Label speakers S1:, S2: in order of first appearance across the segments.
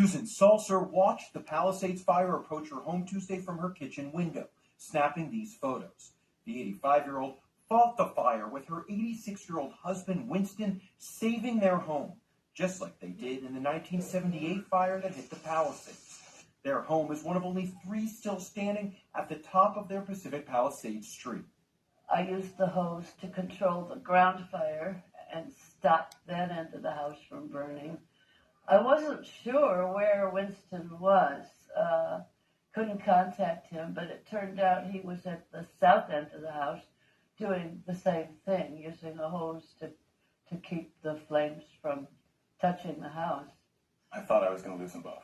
S1: Susan Salser watched the Palisades Fire approach her home Tuesday from her kitchen window, snapping these photos. The 85-year-old fought the fire with her 86-year-old husband, Winston, saving their home, just like they did in the 1978 fire that hit the Palisades. Their home is one of only 3 still standing at the top of their Pacific Palisades street.
S2: I used the hose to control the ground fire and stop that end of the house from burning. I wasn't sure where Winston was. Couldn't contact him, but it turned out he was at the south end of the house doing the same thing, using a hose to keep the flames from touching the house.
S3: I thought I was going to lose them both.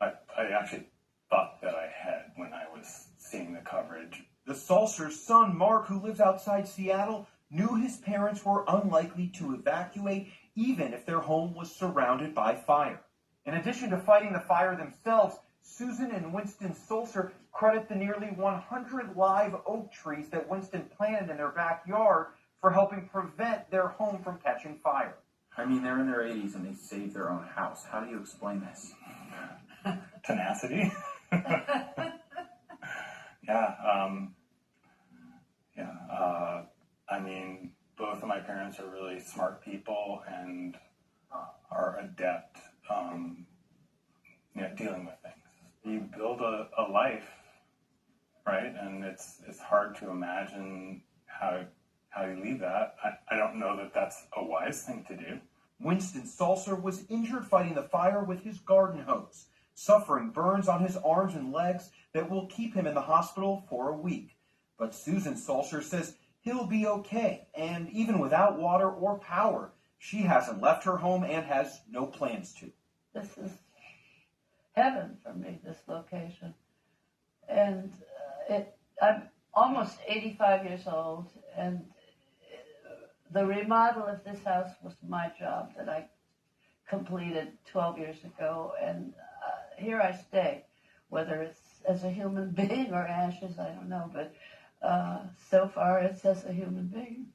S3: I actually thought that I had when I was seeing the coverage.
S1: The Salser's son, Mark, who lives outside Seattle, knew his parents were unlikely to evacuate even if their home was surrounded by fire. In addition to fighting the fire themselves, Susan and Winston Salser credit the nearly 100 live oak trees that Winston planted in their backyard for helping prevent their home from catching fire.
S4: I mean, they're in their 80s and they saved their own house. How do you explain this?
S3: Tenacity. I mean, both of my parents are really smart people and are adept dealing with things. You build a life, right? And it's hard to imagine how you leave that. I don't know that that's a wise thing to do.
S1: Winston Salser was injured fighting the fire with his garden hose, suffering burns on his arms and legs that will keep him in the hospital for a week. But Susan Salser says he'll be okay, and even without water or power, she hasn't left her home and has no plans to.
S2: This is heaven for me, this location. And I'm almost 85 years old, and the remodel of this house was my job that I completed 12 years ago, and here I stay, whether it's as a human being or ashes, I don't know, but so far it's as a human being.